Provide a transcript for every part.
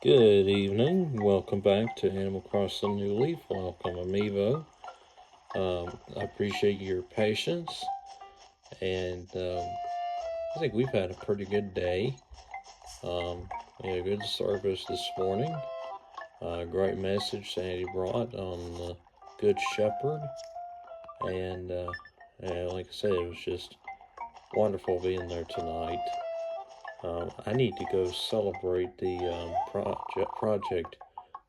Good evening. Welcome back to Animal Crossing New Leaf. Welcome, Amiibo. I appreciate your patience, and I think we've had a pretty good day. We had a good service this morning. Great message Sandy brought on the Good Shepherd, and like I said, it was just wonderful being there tonight. I need to go celebrate the project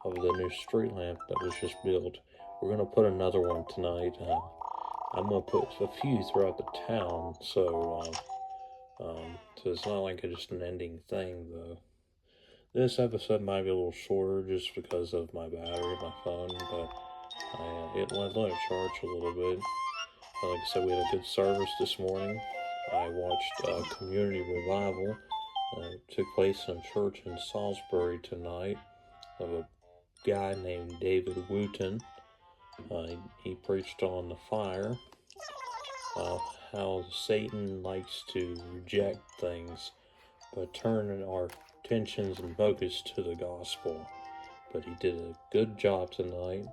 of the new street lamp that was just built. We're going to put another one tonight. I'm going to put a few throughout the town, so it's not like just an ending thing, though. This episode might be a little shorter just because of my battery of my phone, but it let it charge a little bit. Like I said, we had a good service this morning. I watched Community Revival. Took place in a church in Salisbury tonight of a guy named David Wooten. He preached on the fire, how Satan likes to reject things, but turn our attentions and focus to the gospel. But he did a good job tonight.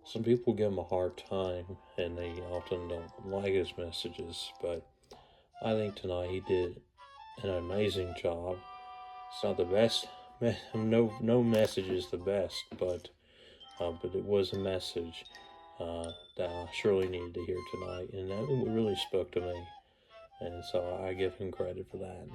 Some people give him a hard time, and they often don't like his messages, but I think tonight he did an amazing job. It's not the best. No message is the best, but it was a message that I surely needed to hear tonight, and that really spoke to me, and so I give him credit for that.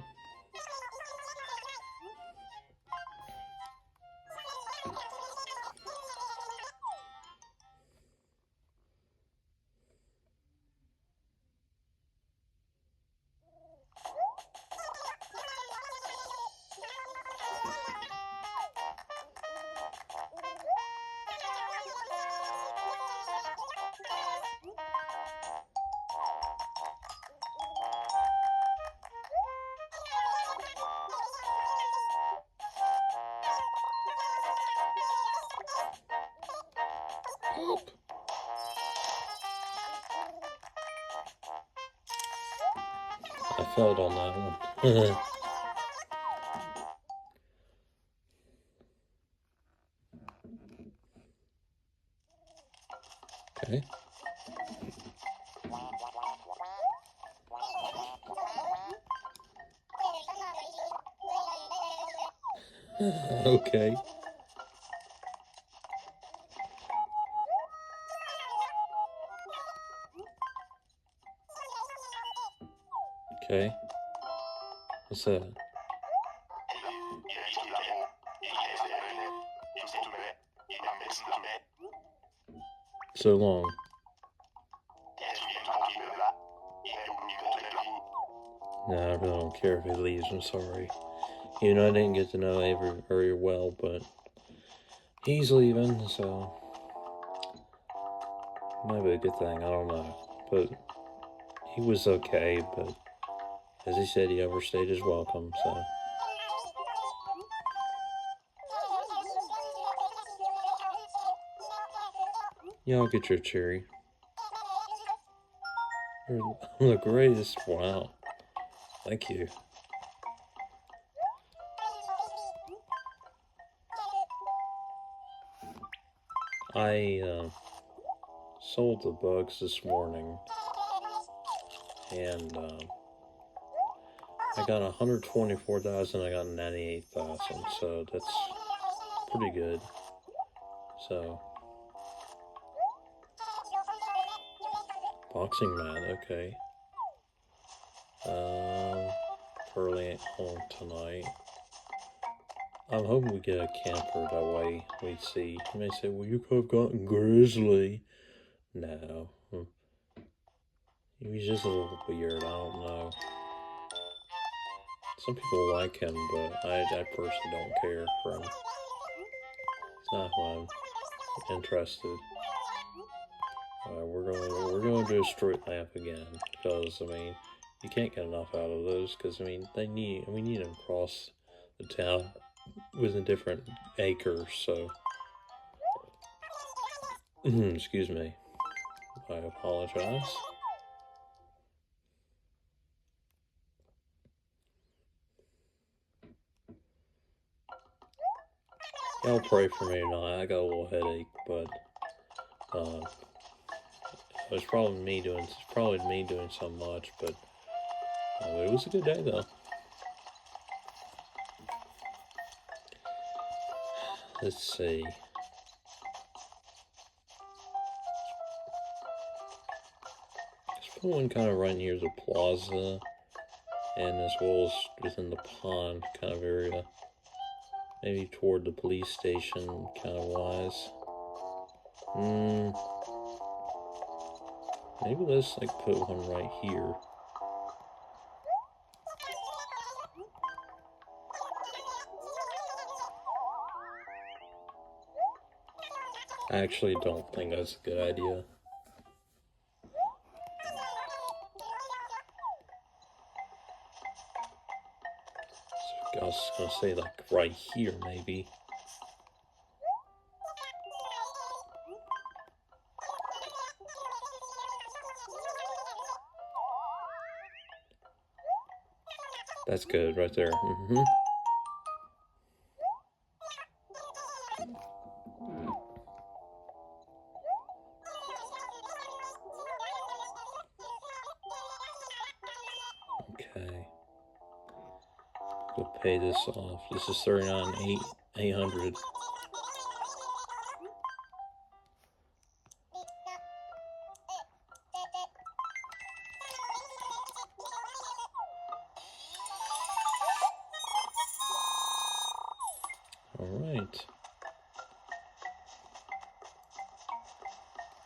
I felt on that one. Okay. Okay. Okay. What's that? So long. No, I really don't care if he leaves. I'm sorry. I didn't get to know Avery very well, but he's leaving, so might be a good thing. I don't know, but he was okay. But as he said, he overstayed his welcome. So yeah, I'll get your cherry. You're the greatest. Wow. Thank you. I sold the bugs this morning, and I got 124,000. I got 98,000, so that's pretty good. So boxing mat, okay. Pearly ain't home tonight. I'm hoping we get a camper, that way we see. You may say, well, you could have gotten Grizzly. No. He's just a little weird, I don't know. Some people like him, but I personally don't care for him. It's not why I'm interested. We're going to do a street lamp again, because you can't get enough out of those, because we need them across the town within different acres. So excuse me, I apologize. Y'all pray for me tonight. I got a little headache, but it's probably me doing so much. But it was a good day though. Let's see. Let's put one kind of right near the plaza, and as well as within the pond kind of area. Maybe toward the police station kind of wise. Maybe let's like put one right here. I actually don't think that's a good idea. So I was gonna say like right here maybe. That's good right there. Okay. Go pay this off. This is $39,800. Alright.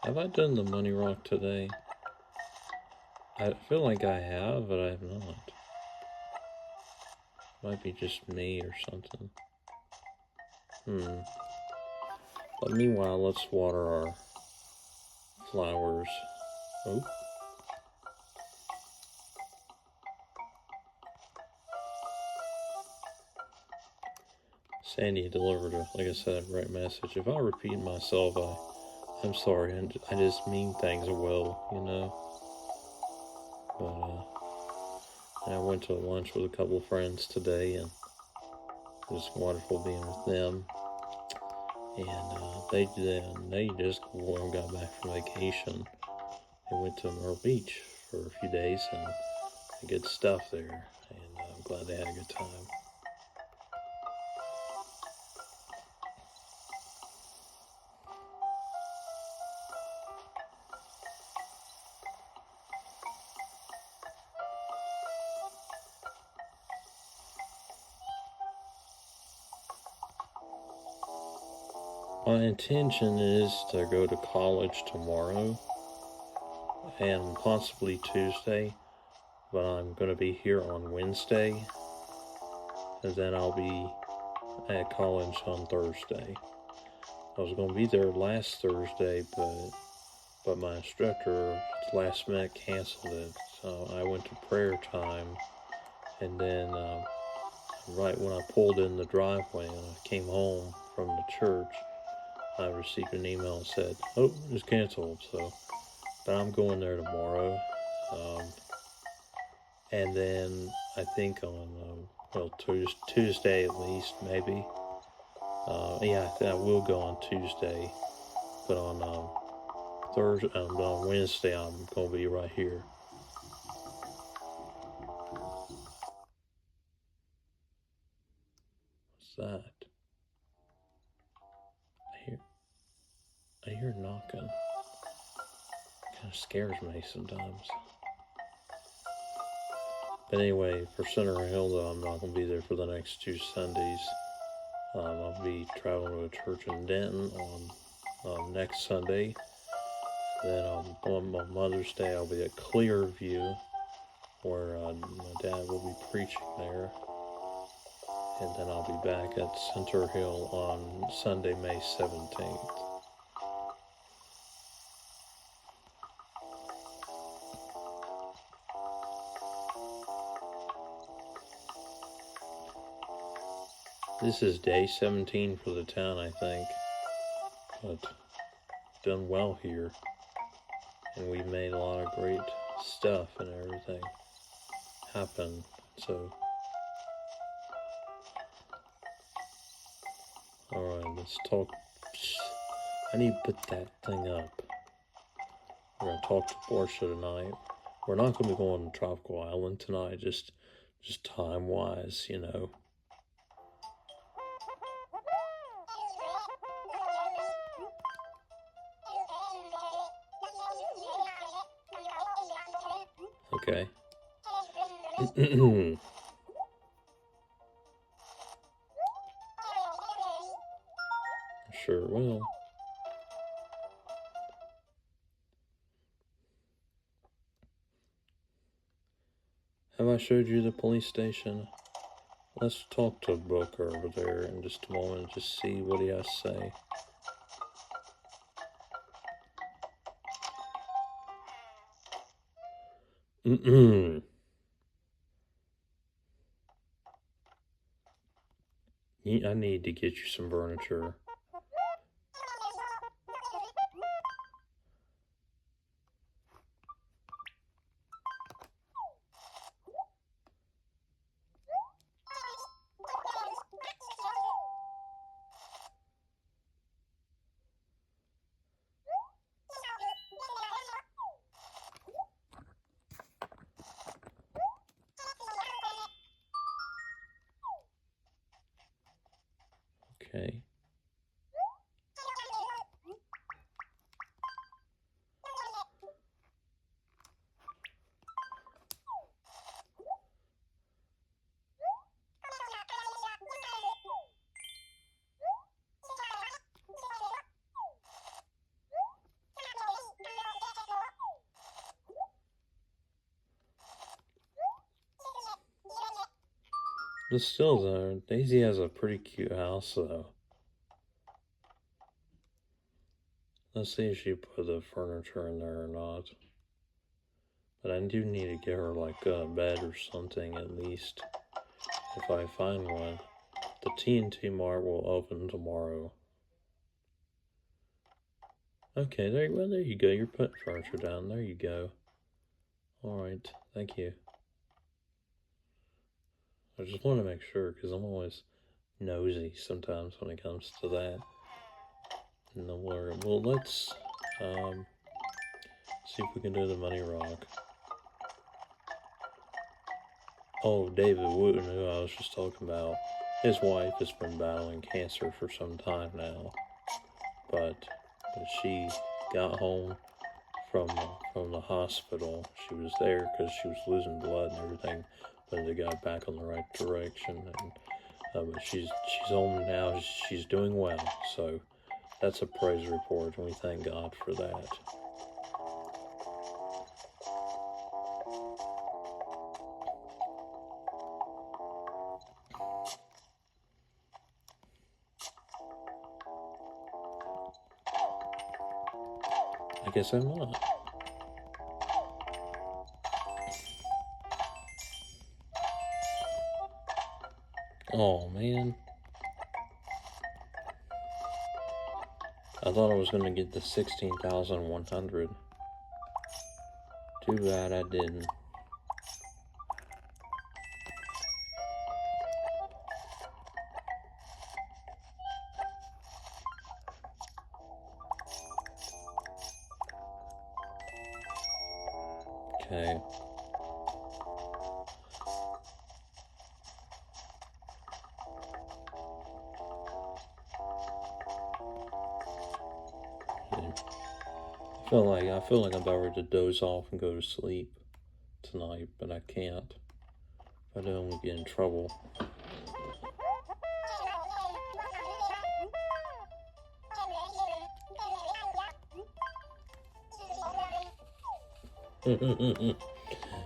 Have I done the money rock today? I feel like I have, but I have not. Might be just me or something. But meanwhile, let's water our flowers. Oh. Sandy delivered a, like I said, right message. If I repeat myself, I'm sorry. I just mean things well, you know. But I went to lunch with a couple of friends today, and it was wonderful being with them. And they just got back from vacation. They went to Myrtle Beach for a few days, and good stuff there. And I'm glad they had a good time. My intention is to go to college tomorrow and possibly Tuesday, but I'm going to be here on Wednesday, and then I'll be at college on Thursday. I was going to be there last Thursday, but my instructor last minute canceled it, so I went to prayer time, and then right when I pulled in the driveway and I came home from the church, I received an email that said, "Oh, it's canceled." So, but I'm going there tomorrow, and then I think on Tuesday at least, maybe. Yeah, I will go on Tuesday, but on on Wednesday I'm gonna be right here. What's that? I hear knocking. Kind of scares me sometimes. But anyway, for Center Hill, though, I'm not going to be there for the next 2 Sundays. I'll be traveling to a church in Denton on next Sunday. Then on Mother's Day, I'll be at Clearview, where my dad will be preaching there. And then I'll be back at Center Hill on Sunday, May 17th. This is day 17 for the town, I think. But done well here. And we made a lot of great stuff and everything happen. So Alright, let's talk. I need to put that thing up. We're gonna talk to Portia tonight. We're not gonna be going to Tropical Island tonight, just time-wise, you know. Okay. Sure will. Have I showed you the police station? Let's talk to Booker over there in just a moment, just see what he has to say. I need to get you some furniture. Okay. But still, though, Daisy has a pretty cute house, though. Let's see if she put the furniture in there or not. But I do need to get her, like, a bed or something, at least. If I find one. The TNT Mart will open tomorrow. Okay, there you go. You're putting furniture down. There you go. Alright, thank you. I just want to make sure, because I'm always nosy sometimes when it comes to that. No worry. Well, let's see if we can do the money rock. Oh, David Wooten, who I was just talking about, his wife has been battling cancer for some time now, but she got home from the hospital. She was there because she was losing blood and everything, but they got back on the right direction, and but she's home now. She's doing well, so that's a praise report, and we thank God for that. I guess I'm not. Oh, man. I thought I was going to get the 16,100. Too bad I didn't. Okay. I feel like I'm about ready to doze off and go to sleep tonight, but I can't. I don't get in trouble.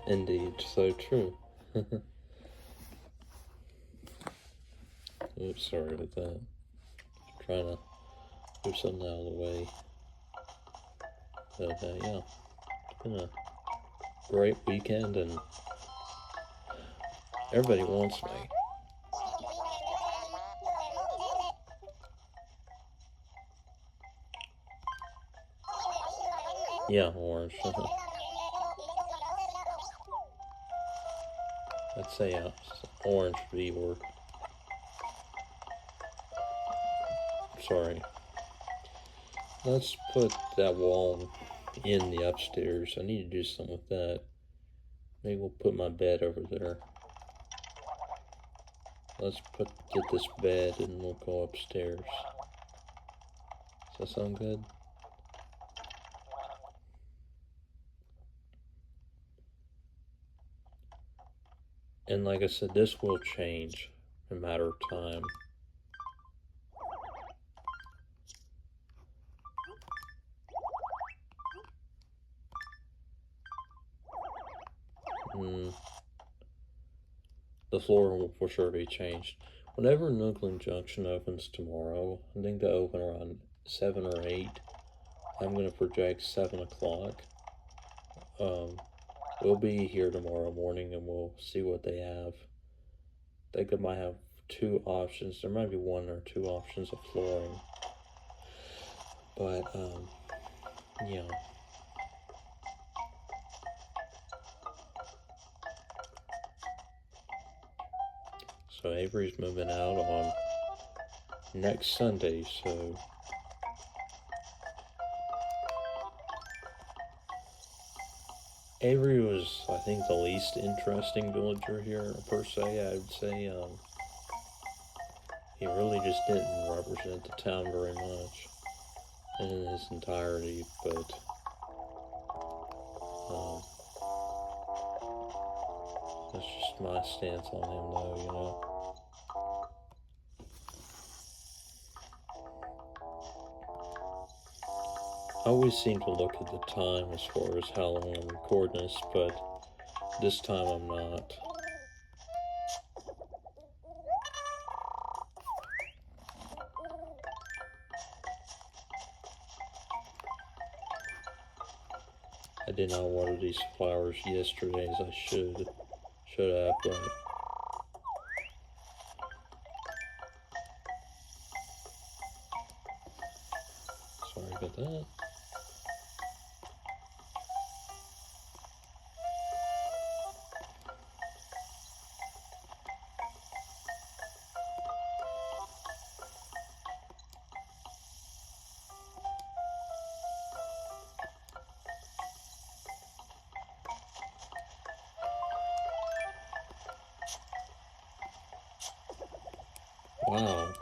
Indeed, so true. Oops, sorry about that. Trying to move something out of the way. But yeah, it's been a great weekend, and everybody wants me. Yeah, orange. I'd say orange would be work. sorry. Let's put that wall in the upstairs. I need to do something with that. Maybe we'll put my bed over there. Let's get this bed and we'll go upstairs. Does that sound good? And like I said, this will change in a matter of time. The floor will for sure be changed. Whenever Nookling Junction opens tomorrow, I think they open around 7 or 8. I'm going to project 7 o'clock. We'll be here tomorrow morning and we'll see what they have. I think they might have 2 options. There might be 1 or 2 options of flooring. But, yeah. So Avery's moving out on next Sunday, so Avery was, I think, the least interesting villager here, per se. I would say he really just didn't represent the town very much in its entirety, but that's just my stance on him, though, you know. I always seem to look at the time as far as how long I'm recording this, but this time I'm not. I did not water these flowers yesterday as I should have, but sorry about that. Wow,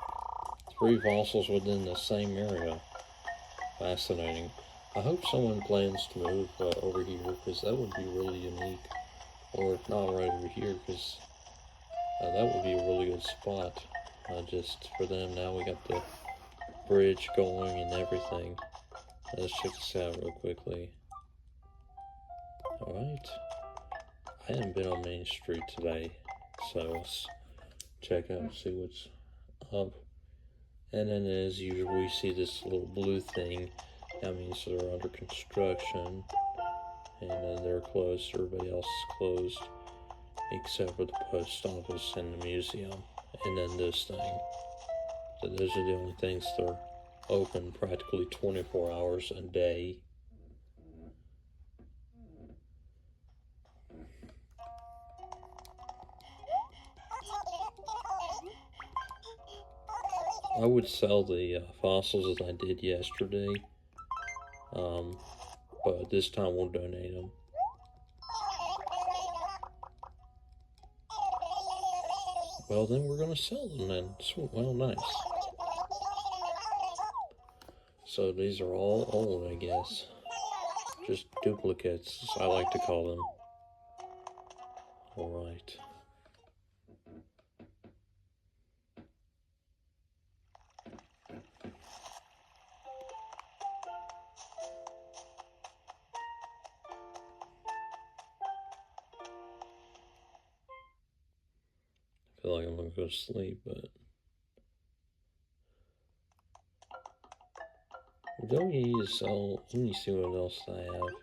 3 fossils within the same area. Fascinating. I hope someone plans to move over here, because that would be really unique. Or if not right over here, because that would be a really good spot. Just for them. Now we got the bridge going and everything. Let's check this out real quickly. Alright. I haven't been on Main Street today, so let's check out and see what's up. And then as usual, we see this little blue thing. That means they're under construction. And then they're closed. Everybody else is closed, except for the post office and the museum. And then this thing. So those are the only things that are open practically 24 hours a day. I would sell the fossils as I did yesterday, but this time we'll donate them. Well, then we're going to sell them then. Well, nice. So these are all old, I guess. Just duplicates, I like to call them. Alright. I feel like I'm going to go to sleep, but we don't need to sell. Let me see what else I have.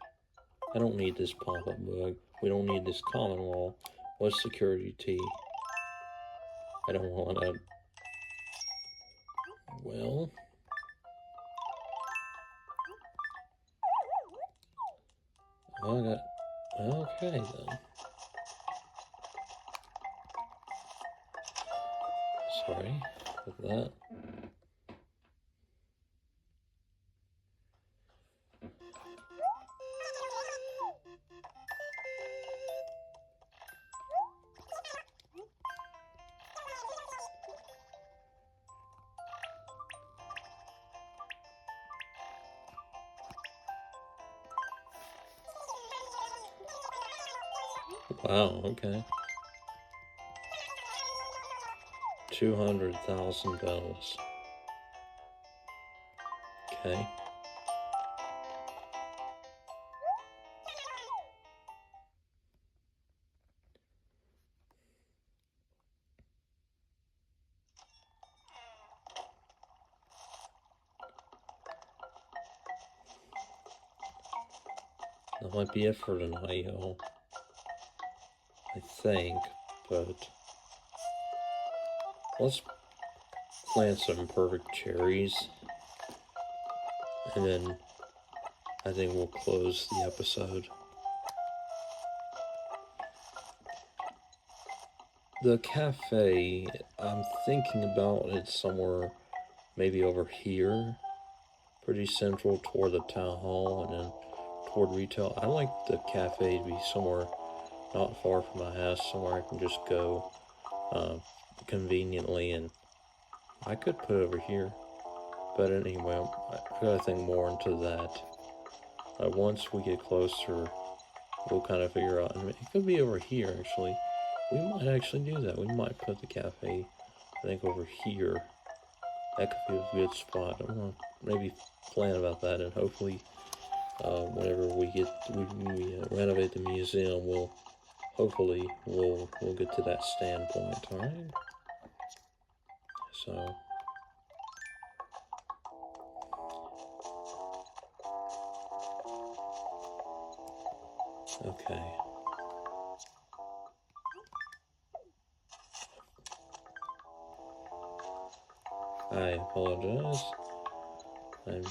I don't need this pop-up bug. We don't need this common wall. What's security T? I don't want that. Well, I got. Okay then. Sorry about that. Wow, okay. 200,000 bells. Okay. That might be it for tonight, y'all. I think, but let's plant some perfect cherries, and then I think we'll close the episode. The cafe, I'm thinking about it somewhere maybe over here, pretty central toward the town hall and then toward retail. I like the cafe to be somewhere not far from my house, somewhere I can just go conveniently, and I could put it over here. But anyway, I gotta think more into that. Once we get closer, we'll kind of figure out. And it could be over here, actually. We might actually do that. We might put the cafe, I think, over here. That could be a good spot. I'm gonna maybe plan about that, and hopefully, whenever we renovate the museum, we'll get to that standpoint. All right. So. Okay. I apologize. I'm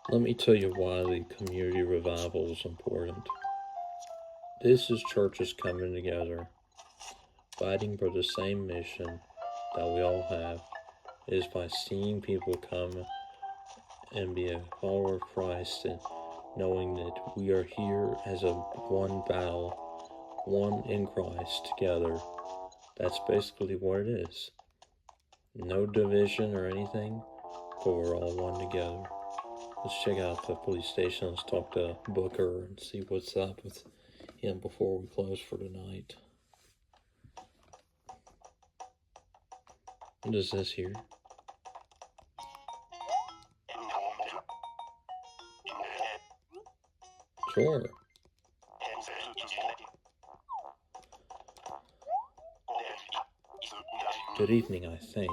Let me tell you why the community revival is important. This is churches coming together, fighting for the same mission that we all have. It is by seeing people come and be a follower of Christ, and knowing that we are here as a one battle, one in Christ together. That's basically what it is. No division or anything, but we're all one together. Let's check out the police station. Let's talk to Booker and see what's up with him before we close for tonight. What is this here? Sure. Good evening, I think.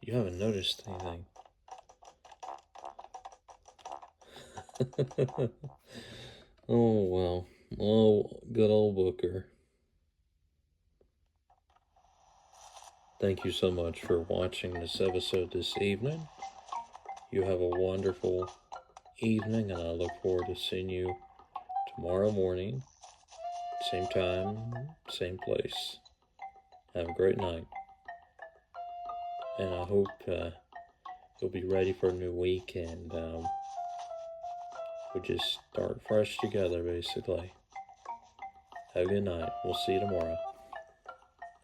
You haven't noticed anything. Oh, well. Oh, good old Booker. Thank you so much for watching this episode this evening. You have a wonderful evening, and I look forward to seeing you tomorrow morning. Same time, same place. Have a great night. And I hope you'll be ready for a new week, and we just start fresh together, basically. Have a good night. We'll see you tomorrow.